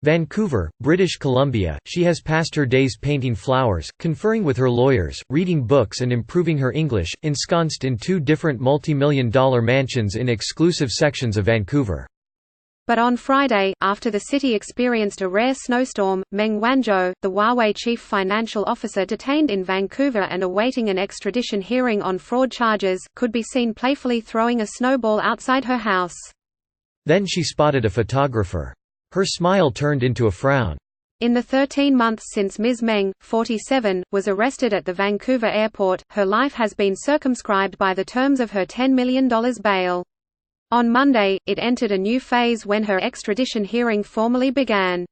Vancouver, British Columbia. She has passed her days painting flowers, conferring with her lawyers, reading books and improving her English, ensconced in 2 different multi-million-dollar mansions in exclusive sections of Vancouver. But on Friday, after the city experienced a rare snowstorm, Meng Wanzhou, the Huawei chief financial officer detained in Vancouver and awaiting an extradition hearing on fraud charges, could be seen playfully throwing a snowball outside her house. Then she spotted a photographer. Her smile turned into a frown. In the 13 months since Ms. Meng, 47, was arrested at the Vancouver airport, her life has been circumscribed by the terms of her $10 million bail. On Monday, it entered a new phase when her extradition hearing formally began.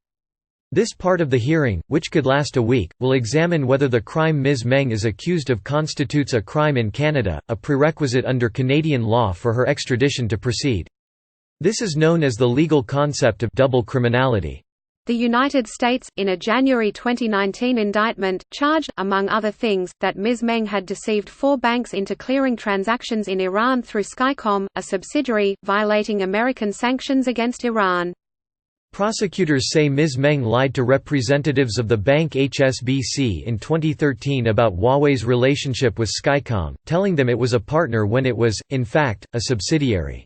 This part of the hearing, which could last a week, will examine whether the crime Ms. Meng is accused of constitutes a crime in Canada, a prerequisite under Canadian law for her extradition to proceed. This is known as the legal concept of double criminality. The United States, in a January 2019 indictment, charged, among other things, that Ms. Meng had deceived 4 banks into clearing transactions in Iran through Skycom, a subsidiary, violating American sanctions against Iran. Prosecutors say Ms. Meng lied to representatives of the bank HSBC in 2013 about Huawei's relationship with Skycom, telling them it was a partner when it was, in fact, a subsidiary.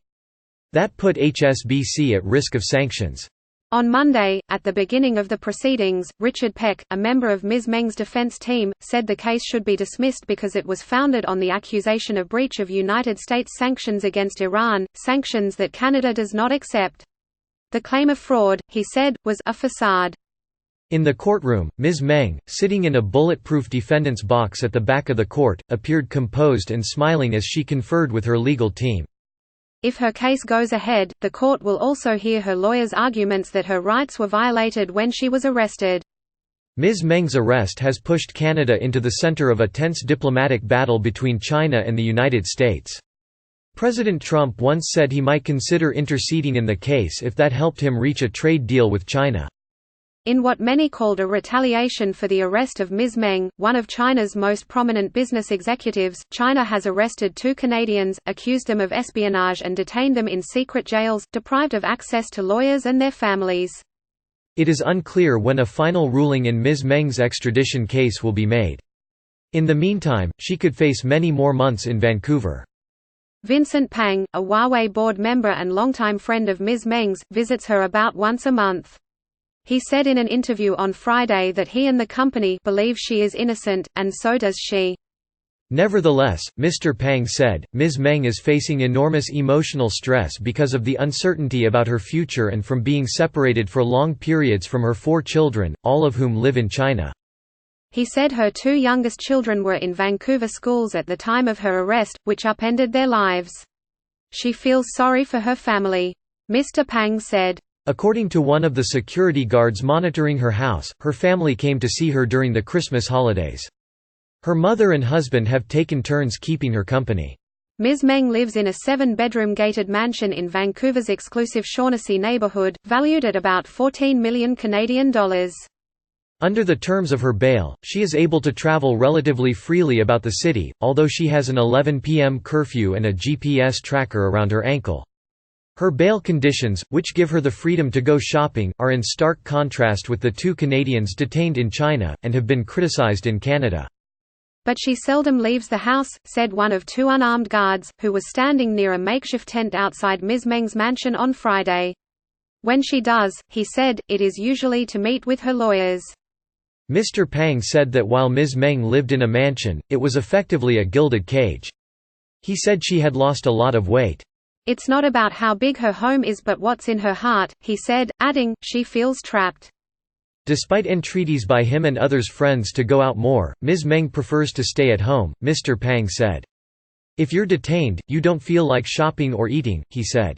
That put HSBC at risk of sanctions. On Monday, at the beginning of the proceedings, Richard Peck, a member of Ms. Meng's defense team, said the case should be dismissed because it was founded on the accusation of breach of United States sanctions against Iran, sanctions that Canada does not accept. The claim of fraud, he said, was a facade. In the courtroom, Ms. Meng, sitting in a bulletproof defendant's box at the back of the court, appeared composed and smiling as she conferred with her legal team. If her case goes ahead, the court will also hear her lawyer's arguments that her rights were violated when she was arrested. Ms. Meng's arrest has pushed Canada into the center of a tense diplomatic battle between China and the United States. President Trump once said he might consider interceding in the case if that helped him reach a trade deal with China. In what many called a retaliation for the arrest of Ms. Meng, one of China's most prominent business executives, China has arrested 2 Canadians, accused them of espionage and detained them in secret jails, deprived of access to lawyers and their families. It is unclear when a final ruling in Ms. Meng's extradition case will be made. In the meantime, she could face many more months in Vancouver. Vincent Pang, a Huawei board member and longtime friend of Ms. Meng's, visits her about once a month. He said in an interview on Friday that he and the company believe she is innocent, and so does she. Nevertheless, Mr. Pang said, Ms. Meng is facing enormous emotional stress because of the uncertainty about her future and from being separated for long periods from her 4 children, all of whom live in China. He said her 2 youngest children were in Vancouver schools at the time of her arrest, which upended their lives. She feels sorry for her family. Mr. Pang said. According to one of the security guards monitoring her house, her family came to see her during the Christmas holidays. Her mother and husband have taken turns keeping her company. Ms. Meng lives in a 7-bedroom gated mansion in Vancouver's exclusive Shaughnessy neighbourhood, valued at about $14 million Canadian dollars. Under the terms of her bail, she is able to travel relatively freely about the city, although she has an 11 p.m. curfew and a GPS tracker around her ankle. Her bail conditions, which give her the freedom to go shopping, are in stark contrast with the 2 Canadians detained in China, and have been criticized in Canada. But she seldom leaves the house, said one of 2 unarmed guards, who was standing near a makeshift tent outside Ms. Meng's mansion on Friday. When she does, he said, it is usually to meet with her lawyers. Mr. Pang said that while Ms. Meng lived in a mansion, it was effectively a gilded cage. He said she had lost a lot of weight. It's not about how big her home is but what's in her heart, he said, adding, she feels trapped. Despite entreaties by him and others' friends to go out more, Ms. Meng prefers to stay at home, Mr. Pang said. If you're detained, you don't feel like shopping or eating, he said.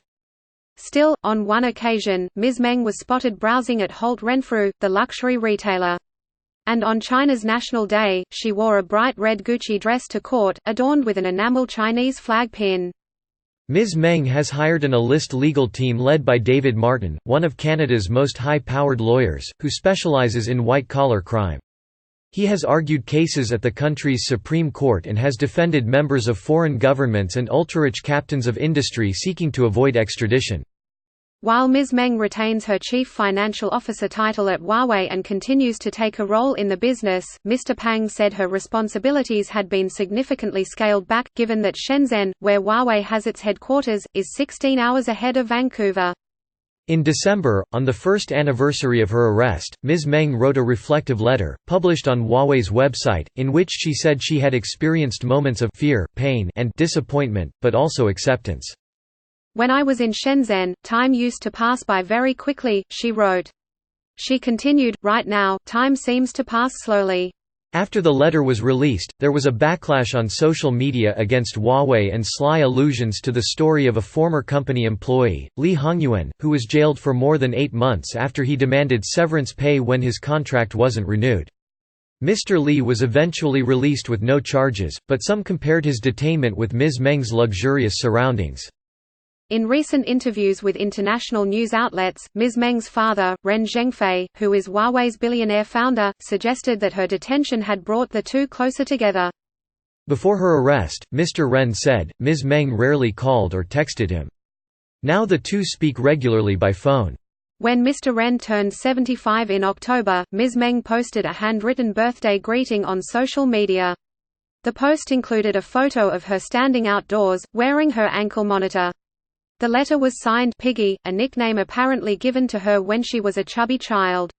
Still, on one occasion, Ms. Meng was spotted browsing at Holt Renfrew, the luxury retailer. And on China's National Day, she wore a bright red Gucci dress to court, adorned with an enamel Chinese flag pin. Ms. Meng has hired an A-list legal team led by David Martin, one of Canada's most high-powered lawyers, who specialises in white-collar crime. He has argued cases at the country's Supreme Court and has defended members of foreign governments and ultra-rich captains of industry seeking to avoid extradition. While Ms. Meng retains her Chief Financial Officer title at Huawei and continues to take a role in the business, Mr. Pang said her responsibilities had been significantly scaled back, given that Shenzhen, where Huawei has its headquarters, is 16 hours ahead of Vancouver. In December, on the first anniversary of her arrest, Ms. Meng wrote a reflective letter, published on Huawei's website, in which she said she had experienced moments of fear, pain, and disappointment, but also acceptance. "When I was in Shenzhen, time used to pass by very quickly," she wrote. She continued, "Right now, time seems to pass slowly." After the letter was released, there was a backlash on social media against Huawei and sly allusions to the story of a former company employee, Li Hongyuan, who was jailed for more than 8 months after he demanded severance pay when his contract wasn't renewed. Mr. Li was eventually released with no charges, but some compared his detainment with Ms. Meng's luxurious surroundings. In recent interviews with international news outlets, Ms. Meng's father, Ren Zhengfei, who is Huawei's billionaire founder, suggested that her detention had brought the two closer together. Before her arrest, Mr. Ren said, Ms. Meng rarely called or texted him. Now the two speak regularly by phone. When Mr. Ren turned 75 in October, Ms. Meng posted a handwritten birthday greeting on social media. The post included a photo of her standing outdoors, wearing her ankle monitor. The letter was signed Piggy, a nickname apparently given to her when she was a chubby child.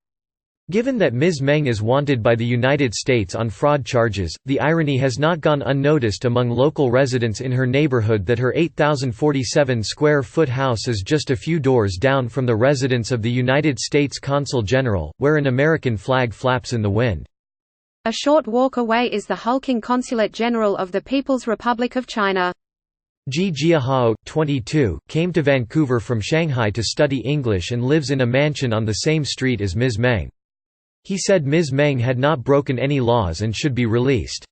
Given that Ms. Meng is wanted by the United States on fraud charges, the irony has not gone unnoticed among local residents in her neighborhood that her 8,047 square foot house is just a few doors down from the residence of the United States Consul General, where an American flag flaps in the wind. A short walk away is the hulking Consulate General of the People's Republic of China. Ji Jiahao, 22, came to Vancouver from Shanghai to study English and lives in a mansion on the same street as Ms. Meng. He said Ms. Meng had not broken any laws and should be released.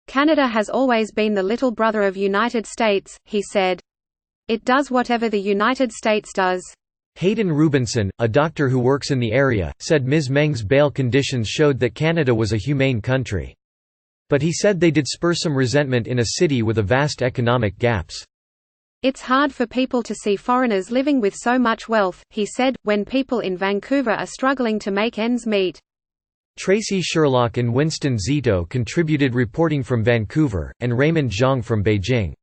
"Canada has always been the little brother of United States," he said. "It does whatever the United States does." Hayden Rubinson, a doctor who works in the area, said Ms. Meng's bail conditions showed that Canada was a humane country. But he said they did spur some resentment in a city with a vast economic gaps. "It's hard for people to see foreigners living with so much wealth," he said, "when people in Vancouver are struggling to make ends meet." Tracy Sherlock and Winston Zito contributed reporting from Vancouver, and Raymond Zhang from Beijing.